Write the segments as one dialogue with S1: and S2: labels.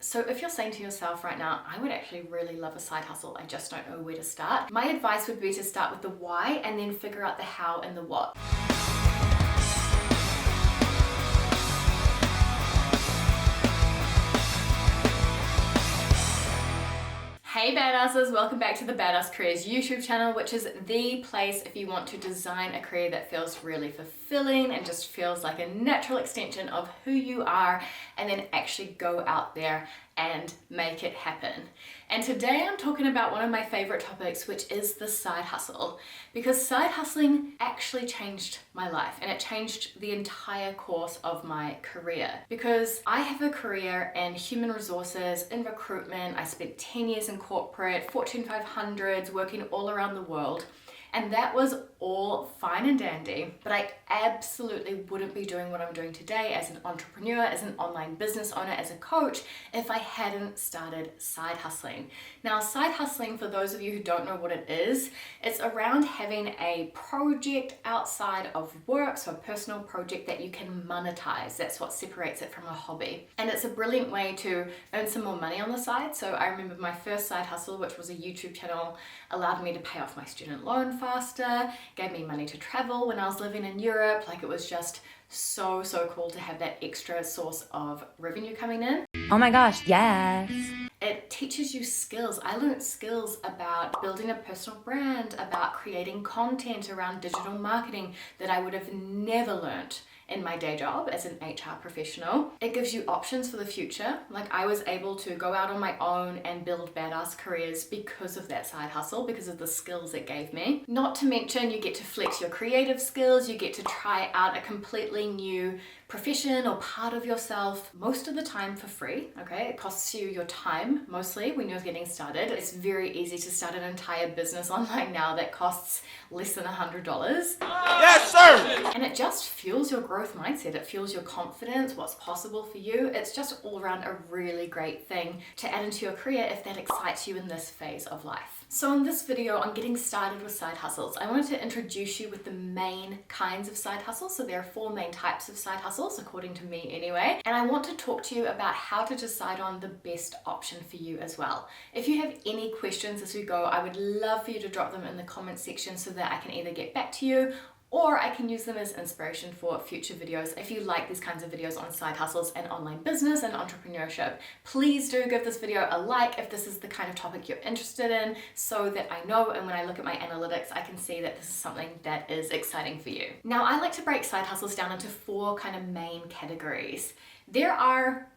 S1: So if you're saying to yourself right now, I would actually really love a side hustle, I just don't know where to start, my advice would be to start with the why and then figure out the how and the what. Hey badasses, welcome back to the Badass Careers YouTube channel, which is the place if you want to design a career that feels really fulfilling and just feels like a natural extension of who you are, and then actually go out there and make it happen. And today I'm talking about one of my favorite topics, which is the side hustle, because side hustling actually changed my life and it changed the entire course of my career. Because I have a career in human resources, in recruitment. I spent 10 years in corporate, Fortune 500s, working all around the world. And that was all fine and dandy, but I absolutely wouldn't be doing what I'm doing today as an entrepreneur, as an online business owner, as a coach, if I hadn't started side hustling. Now, side hustling, for those of you who don't know what it is, it's around having a project outside of work, so a personal project that you can monetize. That's what separates it from a hobby. And it's a brilliant way to earn some more money on the side. So I remember my first side hustle, which was a YouTube channel, allowed me to pay off my student loan faster, gave me money to travel when I was living in Europe. Like, it was just so cool to have that extra source of revenue coming in.
S2: Oh my gosh, yes.
S1: It teaches you skills. I learned skills about building a personal brand, about creating content around digital marketing that I would have never learned in my day job as an HR professional. It gives you options for the future. Like, I was able to go out on my own and build badass careers because of that side hustle, because of the skills it gave me. Not to mention, you get to flex your creative skills, you get to try out a completely new profession or part of yourself, most of the time for free, okay? It costs you your time mostly when you're getting started. It's very easy to start an entire business online now that costs less than $100.
S3: Yes, sir!
S1: And it just fuels your growth mindset. It fuels your confidence, what's possible for you. It's just all around a really great thing to add into your career if that excites you in this phase of life. So in this video on getting started with side hustles, I wanted to introduce you with the main kinds of side hustles. So there are 4 main types of side hustles, according to me anyway. And I want to talk to you about how to decide on the best option for you as well. If you have any questions as we go, I would love for you to drop them in the comment section so that I can either get back to you or I can use them as inspiration for future videos. If you like these kinds of videos on side hustles and online business and entrepreneurship, please do give this video a like if this is the kind of topic you're interested in, so that I know, and when I look at my analytics, I can see that this is something that is exciting for you. Now, I like to break side hustles down into 4 kind of main categories. There are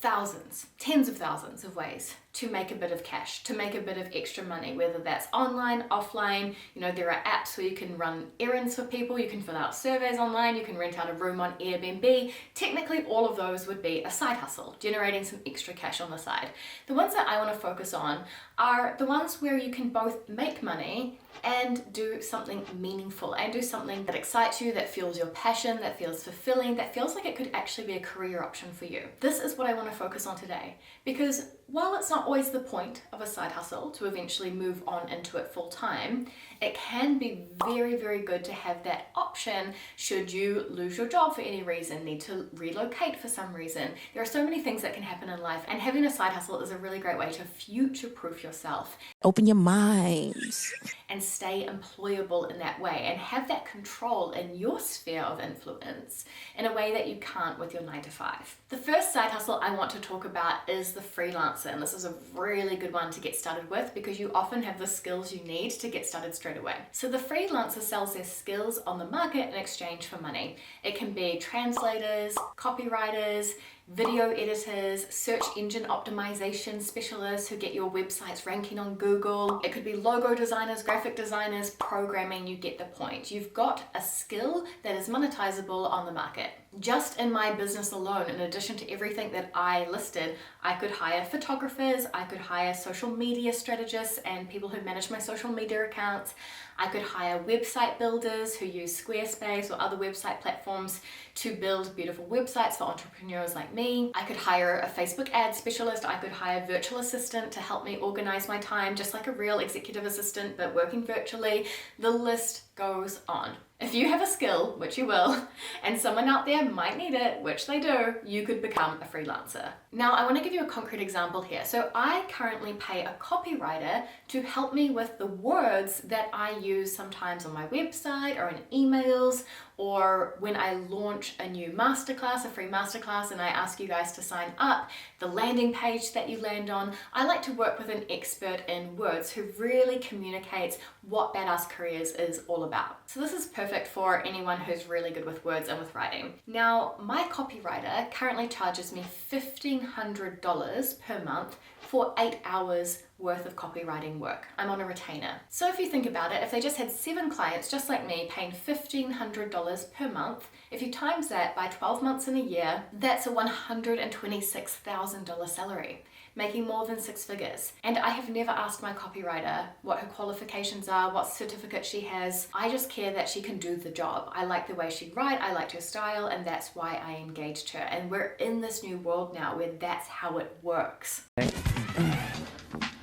S1: thousands, tens of thousands of ways to make a bit of cash, to make a bit of extra money, whether that's online, offline. You know, there are apps where you can run errands for people, you can fill out surveys online, you can rent out a room on Airbnb. Technically, all of those would be a side hustle, generating some extra cash on the side. The ones that I want to focus on are the ones where you can both make money and do something meaningful and do something that excites you, that fuels your passion, that feels fulfilling, that feels like it could actually be a career option for you. This is what I want to focus on today, because while it's not always the point of a side hustle to eventually move on into it full time, it can be very good to have that option should you lose your job for any reason, need to relocate for some reason. There are so many things that can happen in life, and having a side hustle is a really great way to future-proof yourself.
S2: Open your minds.
S1: And stay employable in that way and have that control in your sphere of influence in a way that you can't with your 9-to-5. The first side hustle I want to talk about is the freelancer, and this is a really good one to get started with because you often have the skills you need to get started straight away. So the freelancer sells their skills on the market in exchange for money. It can be translators, copywriters, video editors, search engine optimization specialists who get your websites ranking on Google. It could be logo designers, graphic designers, programming. You get the point. You've got a skill that is monetizable on the market. Just in my business alone, in addition to everything that I listed, I could hire photographers, I could hire social media strategists and people who manage my social media accounts. I could hire website builders who use Squarespace or other website platforms to build beautiful websites for entrepreneurs like me. I could hire a Facebook ad specialist. I could hire a virtual assistant to help me organize my time, just like a real executive assistant, but working virtually. The list goes on. If you have a skill, which you will, and someone out there might need it, which they do, you could become a freelancer. Now, I want to give you a concrete example here. So I currently pay a copywriter to help me with the words that I use sometimes on my website or in emails, or when I launch a new masterclass, a free masterclass, and I ask you guys to sign up, the landing page that you land on, I like to work with an expert in words who really communicates what Badass Careers is all about. So this is perfect for anyone who's really good with words and with writing. Now, my copywriter currently charges me $1,500 per month for 8 hours worth of copywriting work. I'm on a retainer. So if you think about it, if they just had 7 clients just like me paying $1,500 per month, if you times that by 12 months in a year, that's a $126,000 salary, making more than 6 figures. And I have never asked my copywriter what her qualifications are, what certificate she has. I just care that she can do the job. I like the way she writes, I liked her style, and that's why I engaged her. And we're in this new world now where that's how it works.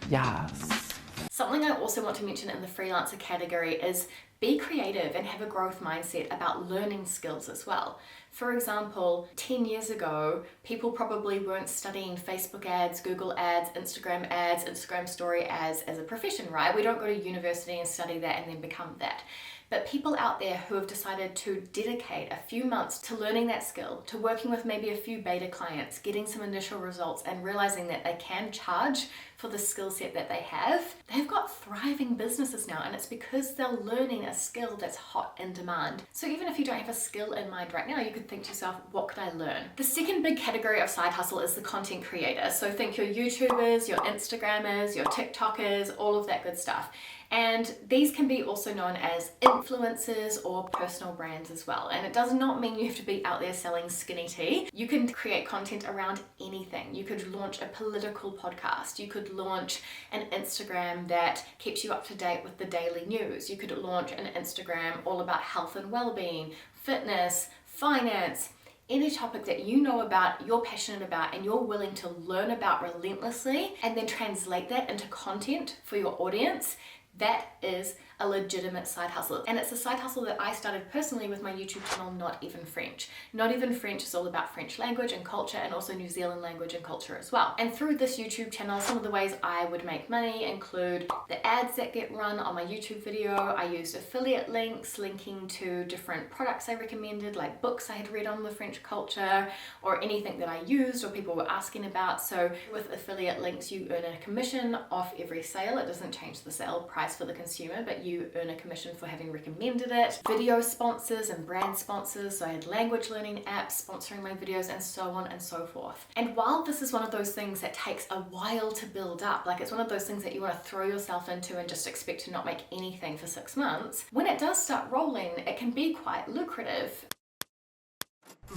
S2: Yes.
S1: Something I also want to mention in the freelancer category is be creative and have a growth mindset about learning skills as well. For example, 10 years ago, people probably weren't studying Facebook ads, Google ads, Instagram story ads as a profession, right? We don't go to university and study that and then become that. But people out there who have decided to dedicate a few months to learning that skill, to working with maybe a few beta clients, getting some initial results and realizing that they can charge for the skill set that they have, they've got thriving businesses now, and it's because they're learning a skill that's hot in demand. So even if you don't have a skill in mind right now, you could think to yourself, what could I learn? The second big category of side hustle is the content creator. So think your YouTubers, your Instagrammers, your TikTokers, all of that good stuff. And these can be also known as influencers or personal brands as well. And it does not mean you have to be out there selling skinny tea. You can create content around anything. You could launch a political podcast. You could launch an Instagram that keeps you up to date with the daily news. You could launch an Instagram all about health and well-being, fitness, finance, any topic that you know about, you're passionate about, and you're willing to learn about relentlessly, and then translate that into content for your audience. That is a legitimate side hustle. And it's a side hustle that I started personally with my YouTube channel, Not Even French. Not Even French is all about French language and culture, and also New Zealand language and culture as well. And through this YouTube channel, some of the ways I would make money include the ads that get run on my YouTube video. I used affiliate links linking to different products I recommended, like books I had read on the French culture, or anything that I used or people were asking about. So with affiliate links, you earn a commission off every sale. It doesn't change the sale price for the consumer, but you earn a commission for having recommended it. Video sponsors and brand sponsors, so I had language learning apps sponsoring my videos, and so on and so forth. And while this is one of those things that takes a while to build up, like it's one of those things that you want to throw yourself into and just expect to not make anything for 6 months, when it does start rolling, it can be quite lucrative.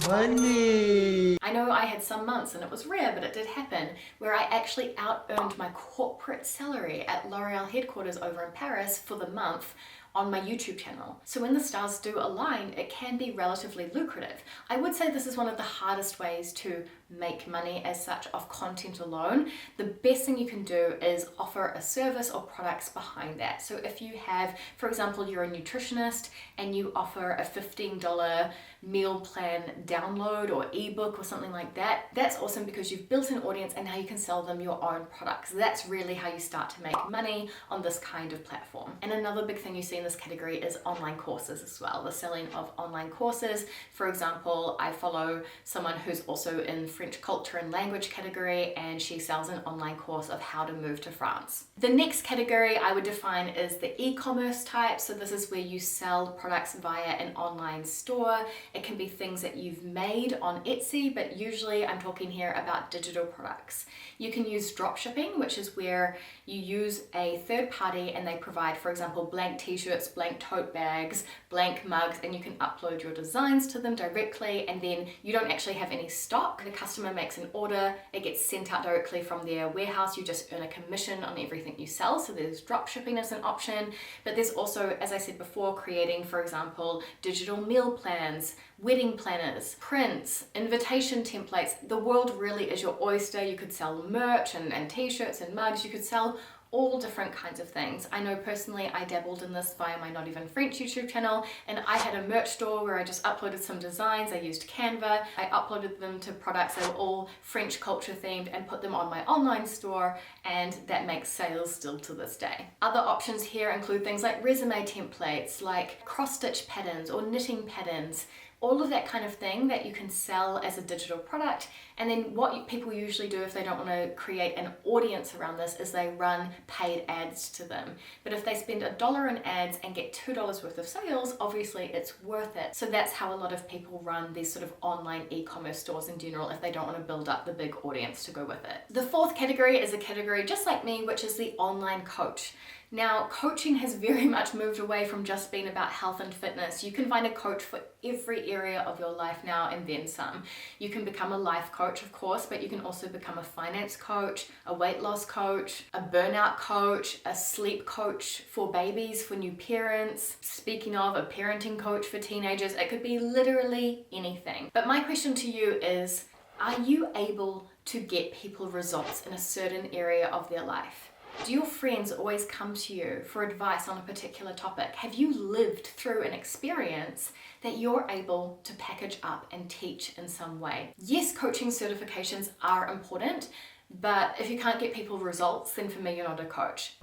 S2: Money.
S1: I know I had some months, and it was rare, but it did happen, where I actually out-earned my corporate salary at L'Oreal headquarters over in Paris for the month on my YouTube channel. So when the stars do align, it can be relatively lucrative. I would say this is one of the hardest ways to make money as such off content alone. The best thing you can do is offer a service or products behind that. So if you have, for example, you're a nutritionist and you offer a $15 meal plan download or ebook or something like that, that's awesome because you've built an audience and now you can sell them your own products. That's really how you start to make money on this kind of platform. And another big thing you see in this category is online courses as well, the selling of online courses. For example, I follow someone who's also in French culture and language category, and she sells an online course of how to move to France. The next category I would define is the e-commerce type. So this is where you sell products via an online store. It can be things that you've made on Etsy, but usually I'm talking here about digital products. You can use drop shipping, which is where you use a third party and they provide, for example, blank t-shirts, blank tote bags, blank mugs, and you can upload your designs to them directly, and then you don't actually have any stock. The customer makes an order, it gets sent out directly from their warehouse. You just earn a commission on everything you sell. So there's drop shipping as an option, but there's also, as I said before, creating, for example, digital meal plans, wedding planners, prints, invitation templates. The world really is your oyster. You could sell merch and t-shirts and mugs. You could sell all different kinds of things. I know personally I dabbled in this via my Not Even French YouTube channel, and I had a merch store where I just uploaded some designs. I used Canva, I uploaded them to products that were all French culture themed and put them on my online store, and that makes sales still to this day. Other options here include things like resume templates, like cross-stitch patterns or knitting patterns, all of that kind of thing that you can sell as a digital product. And then what people usually do if they don't want to create an audience around this is they run paid ads to them. But if they spend $1 in ads and get $2 worth of sales, obviously it's worth it. So that's how a lot of people run these sort of online e-commerce stores in general if they don't want to build up the big audience to go with it. The fourth category is a category just like me, which is the online coach. Now, coaching has very much moved away from just being about health and fitness. You can find a coach for every area of your life now and then some. You can become a life coach, of course, but you can also become a finance coach, a weight loss coach, a burnout coach, a sleep coach for babies, for new parents. Speaking of, a parenting coach for teenagers. It could be literally anything. But my question to you is, are you able to get people results in a certain area of their life? Do your friends always come to you for advice on a particular topic? Have you lived through an experience that you're able to package up and teach in some way? Yes, coaching certifications are important, but if you can't get people results, then for me, you're not a coach.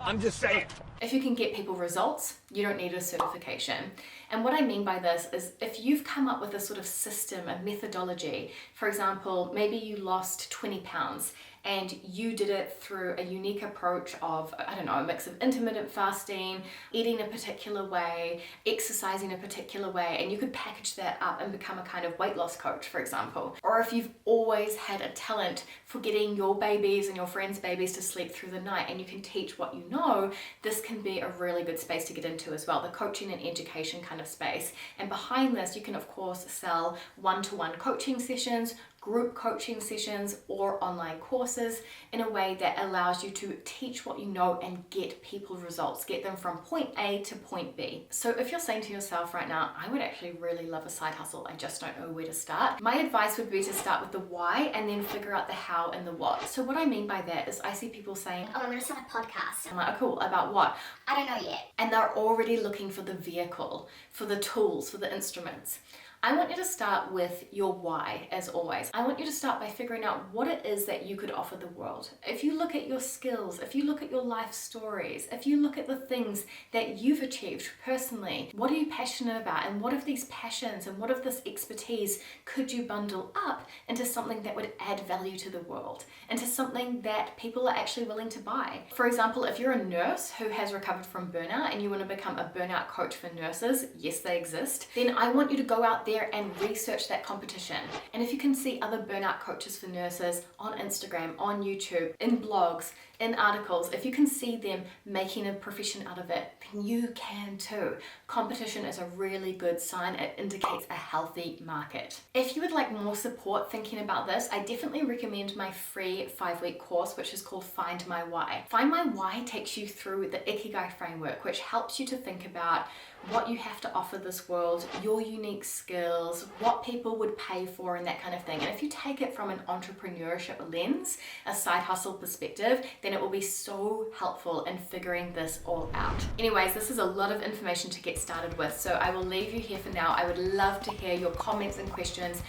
S3: I'm just saying.
S1: If you can get people results, you don't need a certification. And what I mean by this is if you've come up with a sort of system, a methodology, for example, maybe you lost 20 pounds and you did it through a unique approach of, I don't know, a mix of intermittent fasting, eating a particular way, exercising a particular way, and you could package that up and become a kind of weight loss coach, for example. Or if you've always had a talent for getting your babies and your friends' babies to sleep through the night and you can teach what you know, this can be a really good space to get into as well, the coaching and education kind of space. And behind this, you can of course sell one-to-one coaching sessions, group coaching sessions, or online courses in a way that allows you to teach what you know and get people results, get them from point A to point B. So if you're saying to yourself right now, I would actually really love a side hustle, I just don't know where to start, my advice would be to start with the why and then figure out the how and the what. So what I mean by that is I see people saying,
S4: oh, I'm gonna start a podcast.
S1: I'm like, oh cool, about what?
S4: I don't know yet.
S1: And they're already looking for the vehicle, for the tools, for the instruments. I want you to start with your why, as always. I want you to start by figuring out what it is that you could offer the world. If you look at your skills, if you look at your life stories, if you look at the things that you've achieved personally, what are you passionate about? And what of these passions and what of this expertise could you bundle up into something that would add value to the world, into something that people are actually willing to buy? For example, if you're a nurse who has recovered from burnout and you want to become a burnout coach for nurses, yes, they exist, then I want you to go out there and research that competition. And if you can see other burnout coaches for nurses on Instagram, on YouTube, in blogs, in articles, if you can see them making a profession out of it, then you can too. Competition is a really good sign. It indicates a healthy market. If you would like more support thinking about this, I definitely recommend my free 5-week course, which is called Find My Why. Find My Why takes you through the Ikigai framework, which helps you to think about what you have to offer this world, your unique skills, what people would pay for, and that kind of thing. And if you take it from an entrepreneurship lens, a side hustle perspective, then it will be so helpful in figuring this all out. Anyways, this is a lot of information to get started with, so I will leave you here for now. I would love to hear your comments and questions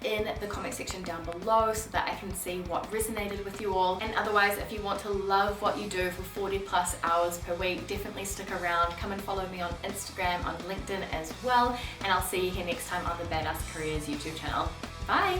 S1: in the comment section down below so that I can see what resonated with you all. And otherwise, if you want to love what you do for 40 plus hours per week, definitely stick around. Come and follow me on Instagram, on LinkedIn as well, and I'll see you here next time on the Badass Careers YouTube channel. Bye!